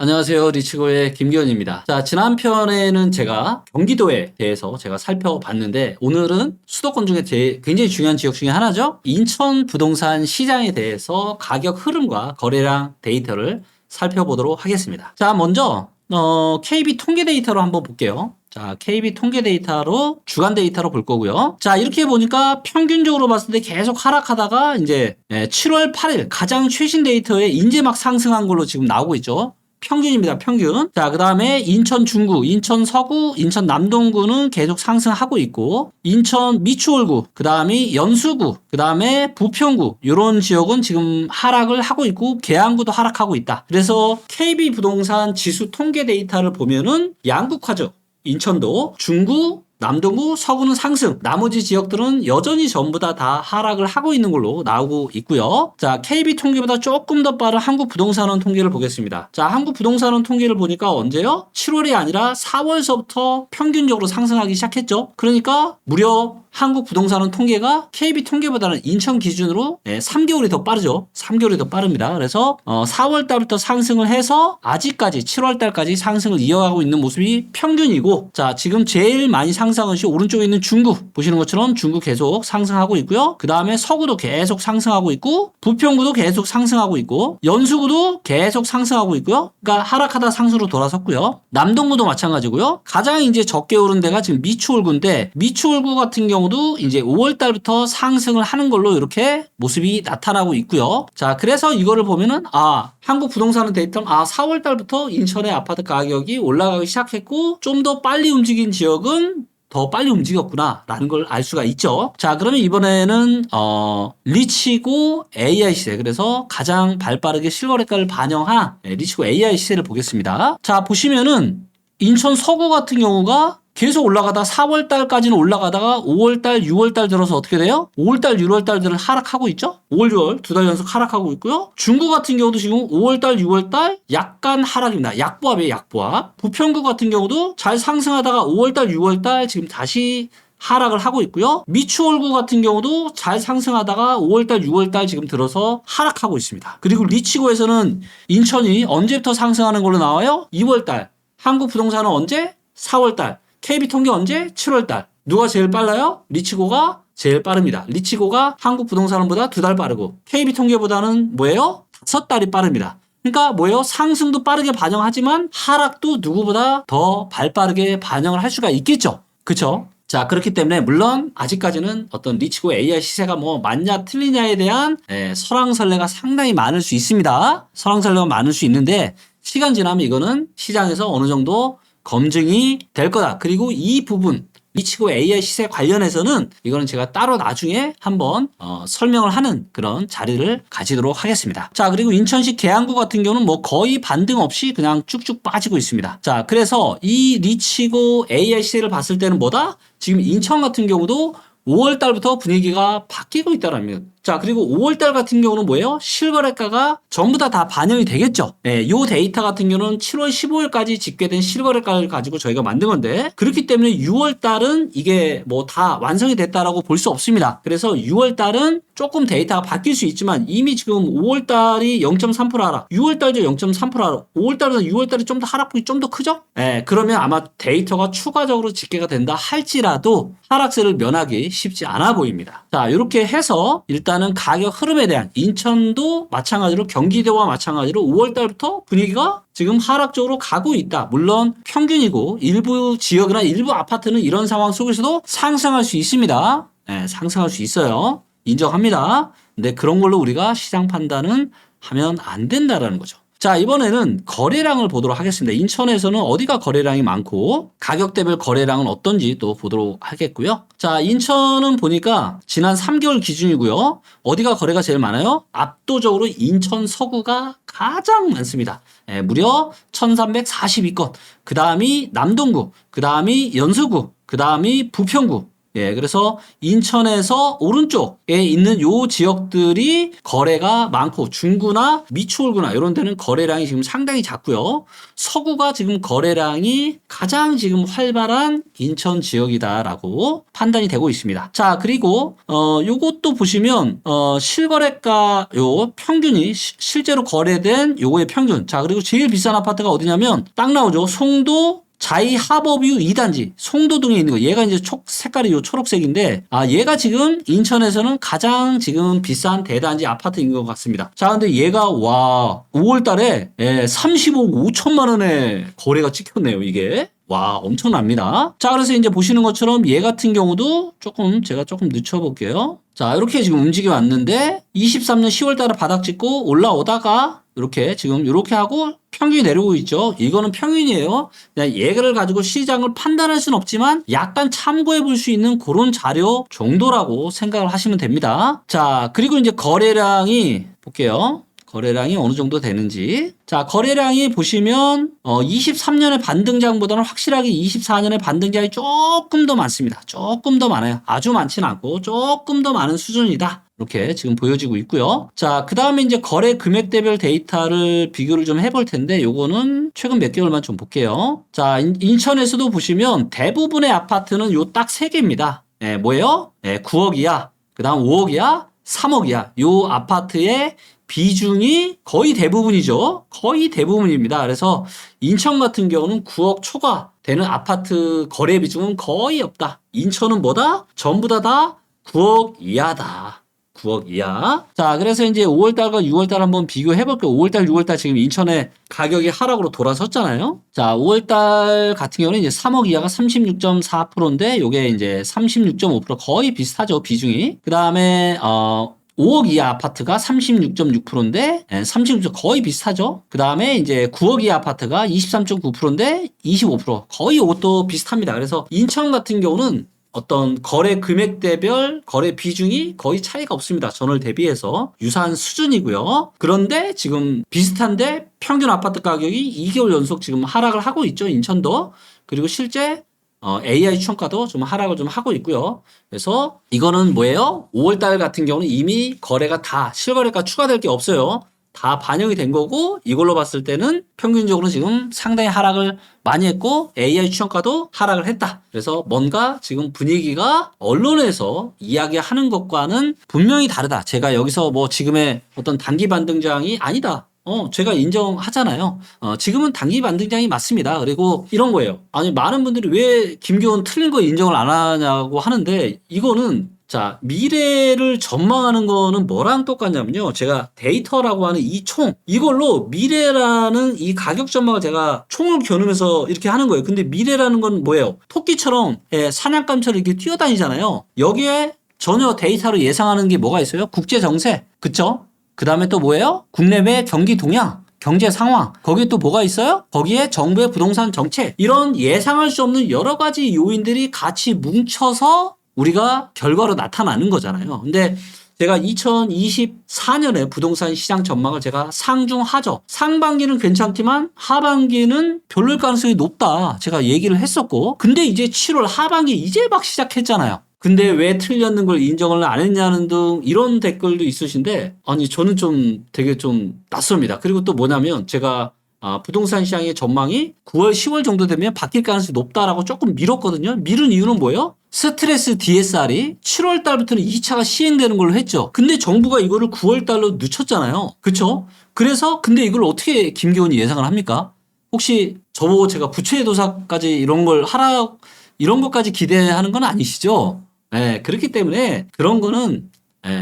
안녕하세요. 리치고의 김기현입니다. 자, 지난 편에는 제가 경기도에 대해서 제가 살펴봤는데 오늘은 수도권 중에 굉장히 중요한 지역 중에 하나죠. 인천 부동산 시장에 대해서 가격 흐름과 거래량 데이터를 살펴보도록 하겠습니다. 자, 먼저 KB 통계 데이터로 한번 볼게요. 자, KB 통계 데이터로 주간 데이터로 볼 거고요. 자, 이렇게 보니까 평균적으로 봤을 때 계속 하락하다가 이제 7월 8일 가장 최신 데이터에 이제 막 상승한 걸로 지금 나오고 있죠. 평균입니다. 평균. 자, 그 다음에 인천 중구, 인천 서구, 인천 남동구는 계속 상승하고 있고, 인천 미추홀구, 그 다음에 연수구, 그 다음에 부평구, 이런 지역은 지금 하락을 하고 있고, 계양구도 하락하고 있다. 그래서 KB 부동산 지수 통계 데이터를 보면은 양극화죠. 인천도 중구, 남동구, 서구는 상승, 나머지 지역들은 여전히 전부 다 하락을 하고 있는 걸로 나오고 있고요. 자, KB 통계보다 조금 더 빠른 한국부동산원 통계를 보겠습니다. 자, 한국부동산원 통계를 보니까 언제요? 7월이 아니라 4월서부터 평균적으로 상승하기 시작했죠. 그러니까 무려 한국부동산원 통계가 KB 통계보다는 인천 기준으로 3개월이 더 빠르죠. 3개월이 더 빠릅니다. 그래서 4월 달부터 상승을 해서 아직까지 7월 달까지 상승을 이어가고 있는 모습이 평균이고, 자, 지금 제일 많이 상승한 것이 오른쪽에 있는 중구, 보시는 것처럼 중구 계속 상승하고 있고요. 그 다음에 서구도 계속 상승하고 있고, 부평구도 계속 상승하고 있고, 연수구도 계속 상승하고 있고요. 그러니까 하락하다 상승으로 돌아섰고요. 남동구도 마찬가지고요. 가장 이제 적게 오른 데가 지금 미추홀구인데, 미추홀구 같은 경우도 이제 5월 달부터 상승을 하는 걸로 이렇게 모습이 나타나고 있고요. 자, 그래서 이거를 보면은 한국 부동산 데이터는 4월 달부터 인천의 아파트 가격이 올라가기 시작했고, 좀 더 빨리 움직인 지역은 더 빨리 움직였구나 라는 걸 알 수가 있죠. 자, 그러면 이번에는 리치고 AI 시세, 그래서 가장 발빠르게 실거래가를 반영한 리치고 AI 시세를 보겠습니다. 자, 보시면은 인천 서구 같은 경우가 계속 올라가다 4월달까지는 올라가다가 5월달, 6월달 들어서 어떻게 돼요? 5월달, 6월달들은 하락하고 있죠? 5월, 6월 두 달 연속 하락하고 있고요. 중구 같은 경우도 지금 5월달, 6월달 약간 하락입니다. 약보합이에요, 약보합. 부평구 같은 경우도 잘 상승하다가 5월달, 6월달 지금 다시 하락을 하고 있고요. 미추홀구 같은 경우도 잘 상승하다가 5월달, 6월달 지금 들어서 하락하고 있습니다. 그리고 리치고에서는 인천이 언제부터 상승하는 걸로 나와요? 2월달. 한국부동산은 언제? 4월달. KB 통계 언제? 7월달. 누가 제일 빨라요? 리치고가 제일 빠릅니다. 리치고가 한국부동산원보다 2달 빠르고, KB 통계보다는 뭐예요? 5달이 빠릅니다. 그러니까 뭐예요? 상승도 빠르게 반영하지만 하락도 누구보다 더 발빠르게 반영을 할 수가 있겠죠. 그쵸? 자, 그렇기 때문에 물론 아직까지는 어떤 리치고 AI 시세가 뭐 맞냐 틀리냐에 대한 설왕설래가 상당히 많을 수 있습니다. 설왕설래가 많을 수 있는데, 시간 지나면 이거는 시장에서 어느 정도 검증이 될 거다. 그리고 이 부분 리치고 AI 시세 관련해서는 이거는 제가 따로 나중에 한번 설명을 하는 그런 자리를 가지도록 하겠습니다. 자, 그리고 인천시 계양구 같은 경우는 뭐 거의 반등 없이 그냥 쭉쭉 빠지고 있습니다. 자, 그래서 이 리치고 AI 시세를 봤을 때는 뭐다? 지금 인천 같은 경우도 5월 달부터 분위기가 바뀌고 있다라는 거. 자, 그리고 5월 달 같은 경우는 뭐예요? 실거래가가 전부 다 반영이 되겠죠. 요 데이터 같은 경우는 7월 15일까지 집계된 실거래가를 가지고 저희가 만든 건데, 그렇기 때문에 6월 달은 이게 뭐 다 완성이 됐다라고 볼 수 없습니다. 그래서 6월 달은 조금 데이터가 바뀔 수 있지만 이미 지금 5월 달이 0.3% 하락, 6월 달도 0.3% 하락, 5월 달보다 6월 달이 좀 더 하락폭이 좀 더 크죠? 그러면 아마 데이터가 추가적으로 집계가 된다 할지라도 하락세를 면하기 쉽지 않아 보입니다. 자, 이렇게 해서 일단은 가격 흐름에 대한, 인천도 마찬가지로 경기도와 마찬가지로 5월 달부터 분위기가 지금 하락적으로 가고 있다. 물론 평균이고 일부 지역이나 일부 아파트는 이런 상황 속에서도 상승할 수 있습니다. 상승할 수 있어요. 인정합니다. 근데 그런 걸로 우리가 시장 판단은 하면 안 된다라는 거죠. 자, 이번에는 거래량을 보도록 하겠습니다. 인천에서는 어디가 거래량이 많고 가격대별 거래량은 어떤지 또 보도록 하겠고요. 자, 인천은 보니까 지난 3개월 기준이고요. 어디가 거래가 제일 많아요? 압도적으로 인천 서구가 가장 많습니다. 무려 1342건. 그 다음이 남동구, 그 다음이 연수구, 그 다음이 부평구. 예, 그래서 인천에서 오른쪽에 있는 요 지역들이 거래가 많고 중구나 미추홀구나 이런 데는 거래량이 지금 상당히 작고요. 서구가 지금 거래량이 가장 지금 활발한 인천 지역이다라고 판단이 되고 있습니다. 자, 그리고 요것도 보시면 실거래가 요 평균이 실제로 거래된 요거의 평균. 자, 그리고 제일 비싼 아파트가 어디냐면 딱 나오죠. 송도 자이 하버뷰 2단지 송도동에 있는 거. 얘가 이제 색깔이 요 초록색인데 얘가 지금 인천에서는 가장 지금 비싼 대단지 아파트인 것 같습니다. 자, 근데 얘가 5월 달에 35억 5천만 원에 거래가 찍혔네요, 이게. 와, 엄청납니다. 자, 그래서 이제 보시는 것처럼 얘 같은 경우도 제가 조금 늦춰볼게요. 자, 이렇게 지금 움직여 왔는데 23년 10월 달에 바닥 찍고 올라오다가 이렇게 하고 평균이 내려오고 있죠. 이거는 평균이에요. 그냥 얘를 가지고 시장을 판단할 수는 없지만 약간 참고해 볼 수 있는 그런 자료 정도라고 생각을 하시면 됩니다. 자, 그리고 이제 거래량이 볼게요. 거래량이 어느 정도 되는지. 자, 거래량이 보시면 23년의 반등장보다는 확실하게 24년의 반등장이 조금 더 많습니다. 조금 더 많아요. 아주 많지는 않고 조금 더 많은 수준이다. 이렇게 지금 보여지고 있고요. 자, 그 다음에 이제 거래 금액대별 데이터를 비교를 좀 해볼 텐데 요거는 최근 몇 개월만 좀 볼게요. 자, 인천에서도 보시면 대부분의 아파트는 요 딱 3개입니다. 뭐예요? 9억 이하, 그 다음 5억 이하, 3억 이하. 요 아파트의 비중이 거의 대부분이죠. 거의 대부분입니다. 그래서 인천 같은 경우는 9억 초과 되는 아파트 거래 비중은 거의 없다. 인천은 뭐다? 전부 다 9억 이하다. 9억 이하. 자, 그래서 이제 5월달과 6월달 한번 비교해 볼게요. 5월달, 6월달 지금 인천의 가격이 하락으로 돌아섰잖아요. 자, 5월달 같은 경우는 이제 3억 이하가 36.4%인데 요게 이제 36.5% 거의 비슷하죠. 비중이. 그 다음에 5억 이하 아파트가 36.6%인데 36% 거의 비슷하죠. 그 다음에 이제 9억 이하 아파트가 23.9%인데 25% 거의 이것도 비슷합니다. 그래서 인천 같은 경우는 어떤 거래 금액대별 거래 비중이 거의 차이가 없습니다. 전월 대비해서 유사한 수준이고요. 그런데 지금 비슷한데 평균 아파트 가격이 2개월 연속 지금 하락을 하고 있죠. 인천도. 그리고 실제 AI 추천가도 좀 하락을 좀 하고 있고요. 그래서 이거는 뭐예요? 5월달 같은 경우는 이미 거래가 다 실거래가 추가될 게 없어요. 다 반영이 된 거고 이걸로 봤을 때는 평균적으로 지금 상당히 하락을 많이 했고 AI 추천가도 하락을 했다. 그래서 뭔가 지금 분위기가 언론에서 이야기하는 것과는 분명히 다르다. 제가 여기서 뭐 지금의 어떤 단기 반등장이 아니다. 제가 인정하잖아요. 지금은 단기 반등장이 맞습니다. 그리고 이런 거예요. 아니, 많은 분들이 왜 김기훈 틀린 거 인정을 안 하냐고 하는데 이거는 자, 미래를 전망하는 거는 뭐랑 똑같냐면요. 제가 데이터라고 하는 이 총, 이걸로 미래라는 이 가격 전망을 제가 총을 겨누면서 이렇게 하는 거예요. 근데 미래라는 건 뭐예요? 토끼처럼 사냥감처럼 이렇게 뛰어다니잖아요. 여기에 전혀 데이터로 예상하는 게 뭐가 있어요? 국제 정세. 그쵸? 그 다음에 또 뭐예요? 국내외 경기 동향. 경제 상황. 거기에 또 뭐가 있어요? 거기에 정부의 부동산 정책. 이런 예상할 수 없는 여러 가지 요인들이 같이 뭉쳐서 우리가 결과로 나타나는 거잖아요. 근데 제가 2024년에 부동산 시장 전망을 제가 상중하죠. 상반기는 괜찮지만 하반기는 별로일 가능성이 높다. 제가 얘기를 했었고. 근데 이제 7월 하반기 이제 막 시작했잖아요. 근데 왜 틀렸는 걸 인정을 안 했냐는 등 이런 댓글도 있으신데 아니 저는 좀 되게 좀 낯섭니다. 그리고 또 뭐냐면 제가 부동산 시장의 전망이 9월 10월 정도 되면 바뀔 가능성이 높다라고 조금 미뤘거든요. 미룬 이유는 뭐예요? 스트레스 DSR이 7월 달부터는 2차가 시행되는 걸로 했죠. 근데 정부가 이거를 9월 달로 늦췄잖아요. 그렇죠? 그래서 근데 이걸 어떻게 김기훈이 예상을 합니까? 혹시 저보고 제가 부채도사까지 이런 걸 하라 이런 것까지 기대하는 건 아니시죠? 네, 그렇기 때문에 그런 거는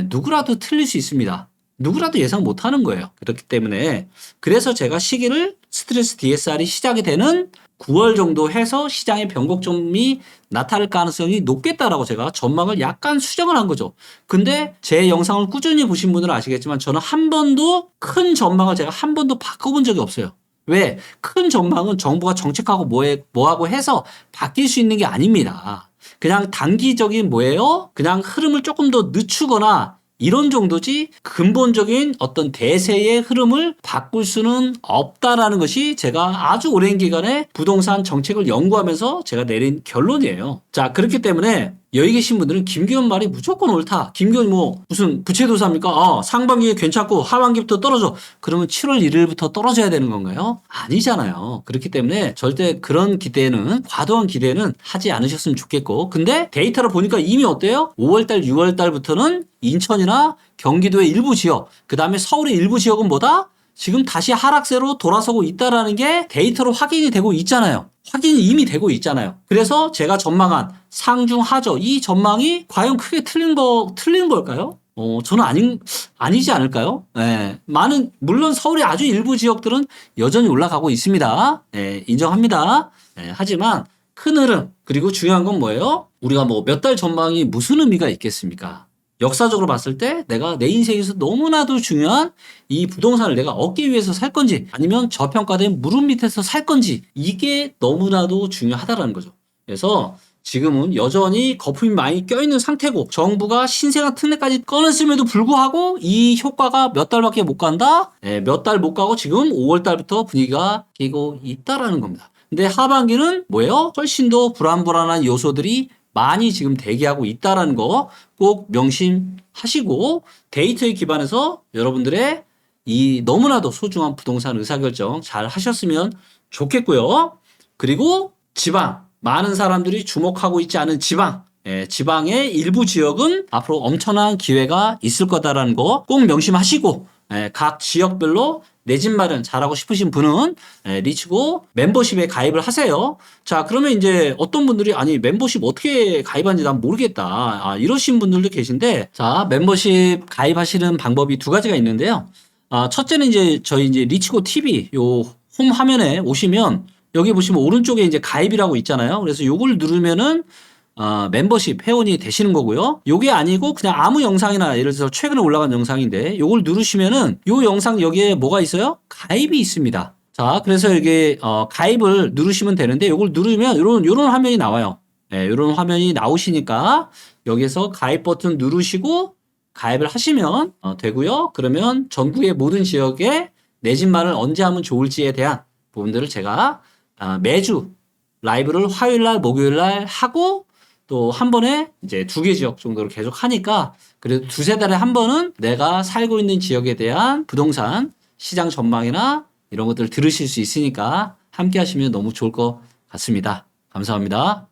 누구라도 틀릴 수 있습니다. 누구라도 예상 못 하는 거예요. 그렇기 때문에 그래서 제가 시기를 스트레스 DSR이 시작이 되는 9월 정도 해서 시장의 변곡점이 나타날 가능성이 높겠다라고 제가 전망을 약간 수정을 한 거죠. 근데 제 영상을 꾸준히 보신 분들은 아시겠지만 저는 한 번도 큰 전망을 제가 한 번도 바꿔본 적이 없어요. 왜? 큰 전망은 정부가 정책하고 뭐하고 해서 바뀔 수 있는 게 아닙니다. 그냥 단기적인 뭐예요? 그냥 흐름을 조금 더 늦추거나 이런 정도지 근본적인 어떤 대세의 흐름을 바꿀 수는 없다라는 것이 제가 아주 오랜 기간에 부동산 정책을 연구하면서 제가 내린 결론이에요. 자, 그렇기 때문에 여기 계신 분들은 김기현 말이 무조건 옳다. 김기현 뭐 무슨 부채도사입니까? 상반기에 괜찮고 하반기부터 떨어져. 그러면 7월 1일부터 떨어져야 되는 건가요? 아니잖아요. 그렇기 때문에 절대 그런 기대는 과도한 기대는 하지 않으셨으면 좋겠고 근데 데이터를 보니까 이미 어때요? 5월달 6월달부터는 인천이나 경기도의 일부 지역 그 다음에 서울의 일부 지역은 뭐다? 지금 다시 하락세로 돌아서고 있다라는 게 데이터로 확인이 되고 있잖아요. 확인이 이미 되고 있잖아요. 그래서 제가 전망한 상중하저 이 전망이 과연 크게 틀린 걸까요? 저는 아니지 않을까요? 예. 물론 서울의 아주 일부 지역들은 여전히 올라가고 있습니다. 예, 인정합니다. 예, 하지만 큰 흐름, 그리고 중요한 건 뭐예요? 우리가 뭐 몇 달 전망이 무슨 의미가 있겠습니까? 역사적으로 봤을 때 내가 내 인생에서 너무나도 중요한 이 부동산을 내가 얻기 위해서 살 건지 아니면 저평가된 무릎 밑에서 살 건지 이게 너무나도 중요하다라는 거죠. 그래서 지금은 여전히 거품이 많이 껴있는 상태고 정부가 신생아 특례까지 꺼냈음에도 불구하고 이 효과가 몇 달밖에 못 간다? 네, 몇 달 못 가고 지금 5월 달부터 분위기가 끼고 있다라는 겁니다. 근데 하반기는 뭐예요? 훨씬 더 불안불안한 요소들이 많이 지금 대기하고 있다라는 거 꼭 명심하시고 데이터에 기반해서 여러분들의 이 너무나도 소중한 부동산 의사결정 잘 하셨으면 좋겠고요. 그리고 지방, 많은 사람들이 주목하고 있지 않은 지방, 지방의 일부 지역은 앞으로 엄청난 기회가 있을 거다라는 거 꼭 명심하시고 각 지역별로 내 집 마련 잘하고 싶으신 분은 리치고 멤버십에 가입을 하세요. 자, 그러면 이제 어떤 분들이 아니 멤버십 어떻게 가입하는지 난 모르겠다. 이러신 분들도 계신데 자, 멤버십 가입하시는 방법이 두 가지가 있는데요. 첫째는 이제 저희 이제 리치고 TV 요 홈 화면에 오시면 여기 보시면 오른쪽에 이제 가입이라고 있잖아요. 그래서 요걸 누르면은 멤버십 회원이 되시는 거고요. 요게 아니고 그냥 아무 영상이나 예를 들어서 최근에 올라간 영상인데 요걸 누르시면은 요 영상 여기에 뭐가 있어요? 가입이 있습니다. 자, 그래서 여기 가입을 누르시면 되는데 요걸 누르면 요런 화면이 나와요. 네, 요런 화면이 나오시니까 여기서 가입 버튼 누르시고 가입을 하시면 되고요. 그러면 전국의 모든 지역에 내 집 마련을 언제 하면 좋을지에 대한 부분들을 제가 매주 라이브를 화요일날, 목요일날 하고 또 한 번에 이제 2개 지역 정도로 계속 하니까 그래도 2-3달에 한 번은 내가 살고 있는 지역에 대한 부동산 시장 전망이나 이런 것들을 들으실 수 있으니까 함께 하시면 너무 좋을 것 같습니다. 감사합니다.